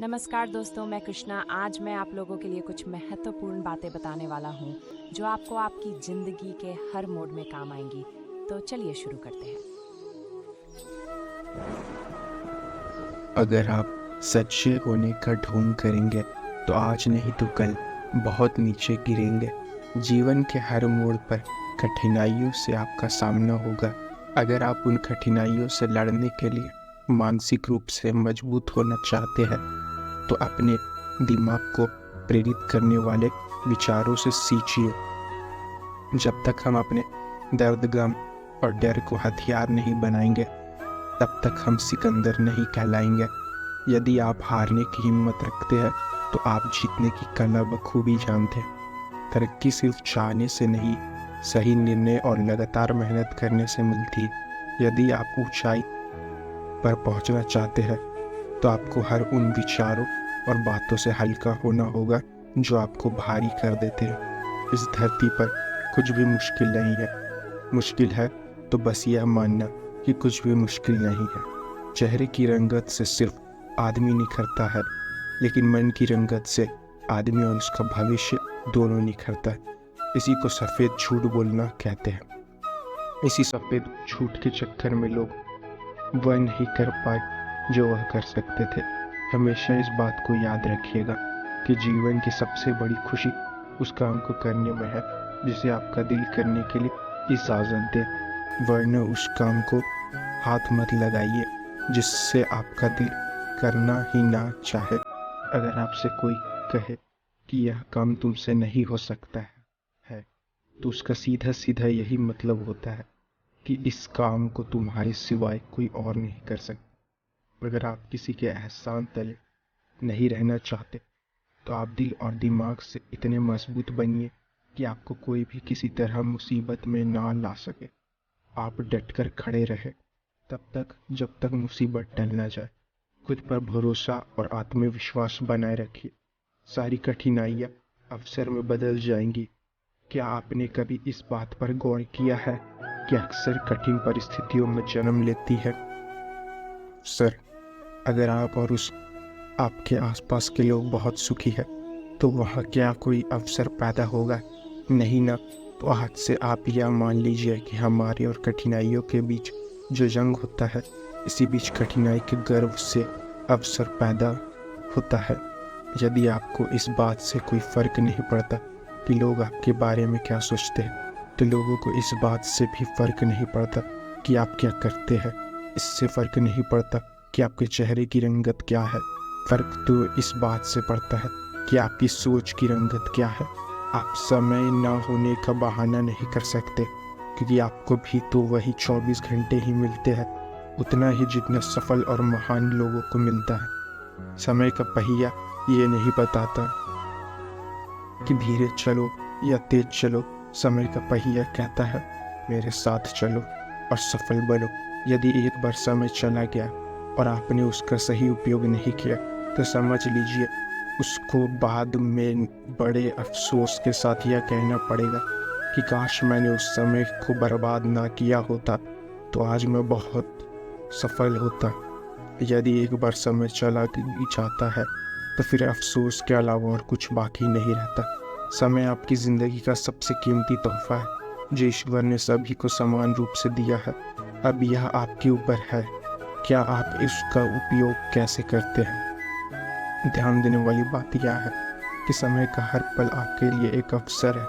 नमस्कार दोस्तों, मैं कृष्णा। आज मैं आप लोगों के लिए कुछ महत्वपूर्ण बातें बताने वाला हूँ जो आपको आपकी ज़िंदगी के हर मोड में काम आएंगी। तो चलिए शुरू करते हैं। अगर आप सच्चे होने का ढोंग करेंगे तो आज नहीं तो कल बहुत नीचे गिरेंगे। जीवन के हर मोड़ पर कठिनाइयों से आपका सामना होगा। अगर आप उन कठिनाइयों से लड़ने के लिए मानसिक रूप से मजबूत होना चाहते हैं तो अपने दिमाग को प्रेरित करने वाले विचारों से सींचिए। जब तक हम अपने दर्द, गम और डर को हथियार नहीं बनाएंगे तब तक हम सिकंदर नहीं कहलाएंगे। यदि आप हारने की हिम्मत रखते हैं तो आप जीतने की कला बखूबी जानते हैं। तरक्की सिर्फ चाहने से नहीं, सही निर्णय और लगातार मेहनत करने से मिलती है। यदि आप ऊंचाई पर पहुंचना चाहते हैं तो आपको हर उन विचारों और बातों से हल्का होना होगा जो आपको भारी कर देते हैं। इस धरती पर कुछ भी मुश्किल नहीं है। मुश्किल है तो बस यह मानना कि कुछ भी मुश्किल नहीं है। चेहरे की रंगत से सिर्फ आदमी निखरता है, लेकिन मन की रंगत से आदमी और उसका भविष्य दोनों निखरता है। इसी को सफ़ेद झूठ बोलना कहते हैं। इसी सफ़ेद झूठ के चक्कर में लोग वह नहीं कर पाए जो वह कर सकते थे। हमेशा इस बात को याद रखिएगा कि जीवन की सबसे बड़ी खुशी उस काम को करने में है जिसे आपका दिल करने के लिए इजाज़त दे, वरना उस काम को हाथ मत लगाइए जिससे आपका दिल करना ही ना चाहे। अगर आपसे कोई कहे कि यह काम तुमसे नहीं हो सकता है तो उसका सीधा सीधा यही मतलब होता है कि इस काम को तुम्हारे सिवाय कोई और नहीं कर सकता। अगर आप किसी के एहसान तले नहीं रहना चाहते तो आप दिल और दिमाग से इतने मजबूत बनिए कि आपको कोई भी किसी तरह मुसीबत में ना ला सके। आप डटकर खड़े रहे तब तक जब तक मुसीबत टल ना जाए। खुद पर भरोसा और आत्मविश्वास बनाए रखिए। सारी कठिनाइयाँ अवसर में बदल जाएंगी। क्या आपने कभी इस बात पर गौर किया है कि अक्सर कठिन परिस्थितियों में जन्म लेती है? सर, अगर आप और उस आपके आसपास के लोग बहुत सुखी है तो वहाँ क्या कोई अवसर पैदा होगा? नहीं ना। तो आज से आप यह मान लीजिए कि हमारी और कठिनाइयों के बीच जो जंग होता है, इसी बीच कठिनाई के गर्व से अवसर पैदा होता है। यदि आपको इस बात से कोई फर्क नहीं पड़ता कि लोग आपके बारे में क्या सोचते हैं, तो लोगों को इस बात से भी फर्क नहीं पड़ता कि आप क्या करते हैं। इससे फर्क नहीं पड़ता कि आपके चेहरे की रंगत क्या है। फर्क तो इस बात से पड़ता है कि आपकी सोच की रंगत क्या है। आप समय ना होने का बहाना नहीं कर सकते, क्योंकि आपको भी तो वही 24 घंटे ही मिलते हैं, उतना ही जितना सफल और महान लोगों को मिलता है। समय का पहिया ये नहीं बताता कि धीरे चलो या तेज चलो। समय का पहिया कहता है मेरे साथ चलो और सफल बनो। यदि एक बार समय चला गया और आपने उसका सही उपयोग नहीं किया तो समझ लीजिए उसको बाद में बड़े अफसोस के साथ यह कहना पड़ेगा कि काश मैंने उस समय को बर्बाद ना किया होता तो आज मैं बहुत सफल होता। यदि एक बार समय चला जाता है तो फिर अफसोस के अलावा और कुछ बाकी नहीं रहता। समय आपकी ज़िंदगी का सबसे कीमती तोहफा है जो ईश्वर ने सभी को समान रूप से दिया है। अब यह आपके ऊपर है, क्या आप इसका उपयोग कैसे करते हैं। ध्यान देने वाली बात यह है कि समय का हर पल आपके लिए एक अवसर है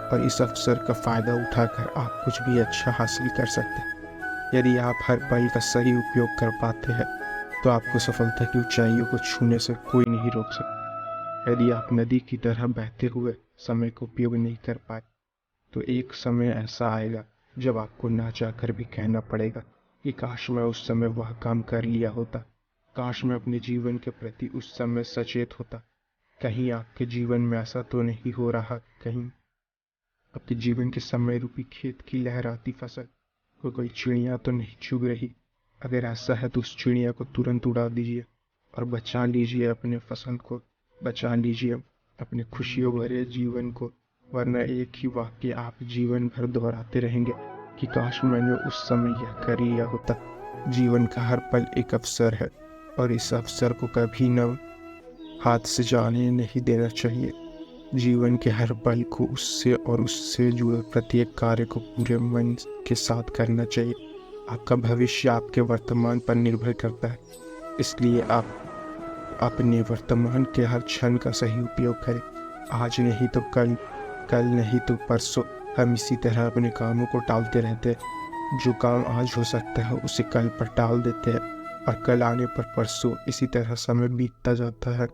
और इस अवसर का फ़ायदा उठाकर आप कुछ भी अच्छा हासिल कर सकते हैं। यदि आप हर पल का सही उपयोग कर पाते हैं तो आपको सफलता की ऊंचाइयों को छूने से कोई नहीं रोक सकता। यदि आप नदी की तरह बहते हुए समय का उपयोग नहीं कर पाए तो एक समय ऐसा आएगा जब आपको ना चाहकर भी कहना पड़ेगा कि काश मैं उस समय वह काम कर लिया होता, काश मैं अपने जीवन के प्रति उस समय सचेत होता। कहीं आपके जीवन में ऐसा तो नहीं हो रहा, कहीं आपके जीवन के समय रूपी खेत की लहराती फसल को कोई चिड़िया तो नहीं चुग रही? अगर ऐसा है तो उस चिड़िया को तुरंत उड़ा दीजिए और बचा लीजिए अपने फसल को, बचा लीजिए अपने खुशियों भरे जीवन को, वरना एक ही वाक्य आप जीवन भर दोहराते रहेंगे कि काश मैंने उस समय यह कर लिया होता। जीवन का हर पल एक अवसर है और इस अवसर को कभी न हाथ से जाने नहीं देना चाहिए। जीवन के हर पल को उससे जुड़े प्रत्येक कार्य को पूरे मन के साथ करना चाहिए। आपका भविष्य आपके वर्तमान पर निर्भर करता है, इसलिए आप अपने वर्तमान के हर क्षण का सही उपयोग करें। आज नहीं तो कल, कल नहीं तो परसों। हम इसी तरह अपने कामों को टालते रहते हैं। जो काम आज हो सकता है उसे कल पर टाल देते हैं, और कल आने पर परसों। इसी तरह समय बीतता जाता है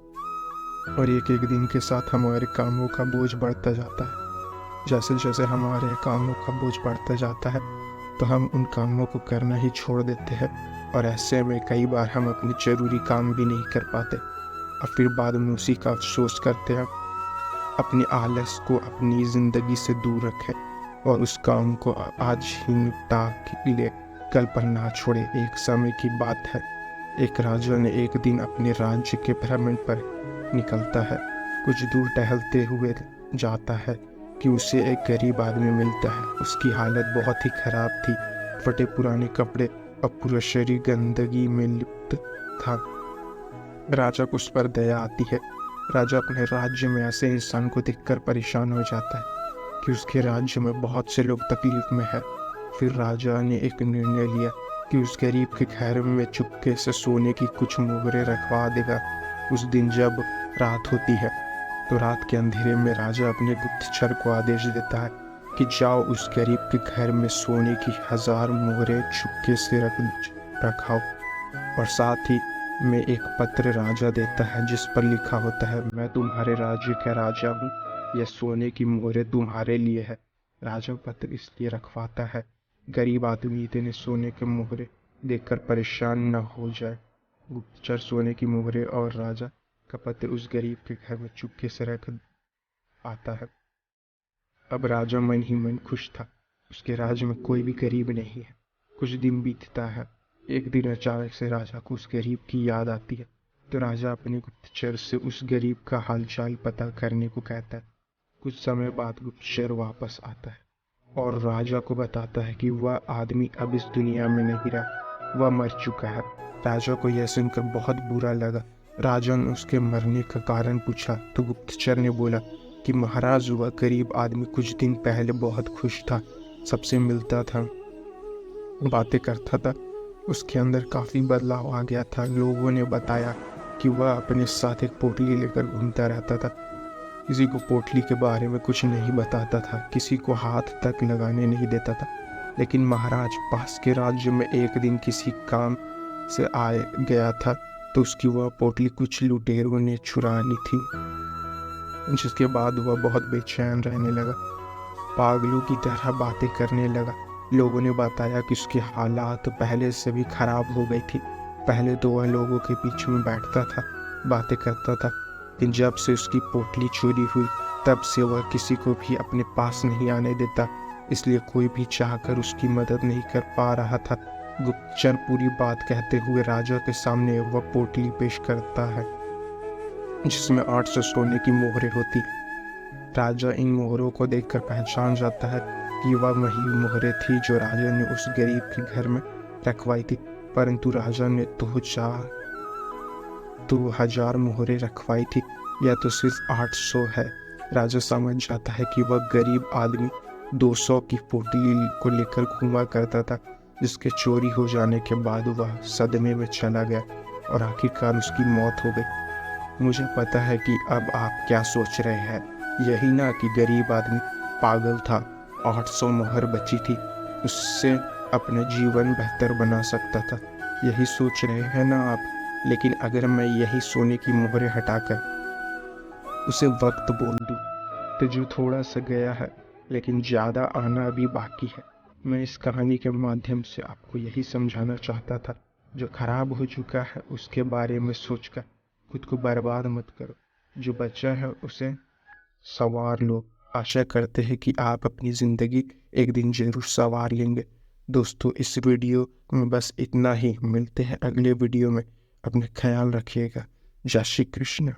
और एक एक दिन के साथ हमारे कामों का बोझ बढ़ता जाता है। जैसे जैसे हमारे कामों का बोझ बढ़ता जाता है तो हम उन कामों को करना ही छोड़ देते हैं, और ऐसे में कई बार हम अपने ज़रूरी काम भी नहीं कर पाते और फिर बाद में उसी का अफसोस करते हैं। अपने आलस को अपनी ज़िंदगी से दूर रखें और उस काम को आज ही निपटा ले, कल पर ना छोड़े। एक समय की बात है, एक राजा ने एक दिन अपने राज्य के भ्रमण पर निकलता है। कुछ दूर टहलते हुए जाता है कि उसे एक गरीब आदमी मिलता है। उसकी हालत बहुत ही खराब थी, फटे पुराने कपड़े और पूरा शरीर गंदगी में लिप्त था। राजा को उस पर दया आती है। राजा अपने राज्य में ऐसे इंसान को देखकर परेशान हो जाता है कि उसके राज्य में बहुत से लोग तकलीफ में है। फिर राजा ने एक निर्णय लिया कि उस गरीब के घर में चुपके से सोने की कुछ मोहरें रखवा देगा। उस दिन जब रात होती है तो रात के अंधेरे में राजा अपने गुप्तचर को आदेश देता है कि जाओ उस गरीब के घर में सोने की 1000 मोहरें चुपके से रखाओ, और साथ ही में एक पत्र राजा देता है जिस पर लिखा होता है, मैं तुम्हारे राज्य का राजा हूँ, यह सोने की मोहरें तुम्हारे लिए है। राजा पत्र इसलिए रखवाता है गरीब आदमी इतने सोने के मोहरे देखकर परेशान न हो जाए। गुप्तचर सोने की मोहरे और राजा का पत्र उस गरीब के घर में चुपके से रख आता है। अब राजा मन ही मन खुश था। उसके राज्य में कोई भी गरीब नहीं है। कुछ दिन बीतता है। एक दिन अचानक से राजा को उस गरीब की याद आती है, तो राजा अपने गुप्तचर से उस गरीब का हालचाल पता करने को कहता है। कुछ समय बाद गुप्तचर वापस आता है और राजा को बताता है कि वह आदमी अब इस दुनिया में नहीं रहा, वह मर चुका है। राजा को यह सुनकर बहुत बुरा लगा। राजा ने उसके मरने का कारण पूछा तो गुप्तचर ने बोला कि महाराज, वह गरीब आदमी कुछ दिन पहले बहुत खुश था, सबसे मिलता था, बातें करता था। उसके अंदर काफ़ी बदलाव आ गया था। लोगों ने बताया कि वह अपने साथ एक पोटली लेकर घूमता रहता था। किसी को पोटली के बारे में कुछ नहीं बताता था, किसी को हाथ तक लगाने नहीं देता था। लेकिन महाराज, पास के राज्य में एक दिन किसी काम से गया था तो उसकी वह पोटली कुछ लुटेरों ने चुरा ली थी, जिसके बाद वह बहुत बेचैन रहने लगा, पागलों की तरह बातें करने लगा। लोगों ने बताया कि उसकी हालात पहले से भी खराब हो गई थी। पहले तो वह लोगों के बीच में बैठता था, बातें करता था, लेकिन जब से उसकी पोटली चोरी हुई तब से वह किसी को भी अपने पास नहीं आने देता, इसलिए कोई भी चाहकर उसकी मदद नहीं कर पा रहा था। गुप्तचर पूरी बात कहते हुए राजा के सामने वह पोटली पेश करता है जिसमें 800 सोने की मोहरें होती। राजा इन मोहरों को देखकर पहचान जाता है कि वह वही मोहरें थी जो राजा ने उस गरीब के घर में रखवाई थी, परंतु राजा ने तो 1000 मोहरें रखवाई थी, यह तो सिर्फ 800 है। राजा समझ जाता है कि वह गरीब आदमी 200 की पोटली को लेकर घूमा करता था, जिसके चोरी हो जाने के बाद वह सदमे में चला गया और आखिरकार उसकी मौत हो गई। मुझे पता है कि अब आप क्या सोच रहे हैं, यही ना कि गरीब आदमी पागल था, 800 मोहर बची थी, उससे अपना जीवन बेहतर बना सकता था, यही सोच रहे हैं ना आप। लेकिन अगर मैं यही सोने की मोहरें हटाकर उसे वक्त बोल दूं तो जो थोड़ा सा गया है लेकिन ज़्यादा आना अभी बाकी है। मैं इस कहानी के माध्यम से आपको यही समझाना चाहता था, जो खराब हो चुका है उसके बारे में सोचकर खुद को बर्बाद मत करो, जो बचा है उसे संवार लो। आशा करते हैं कि आप अपनी ज़िंदगी एक दिन जरूर संवार लेंगे। दोस्तों, इस वीडियो में बस इतना ही। मिलते हैं अगले वीडियो में। अपने ख्याल रखिएगा। जय श्री कृष्ण।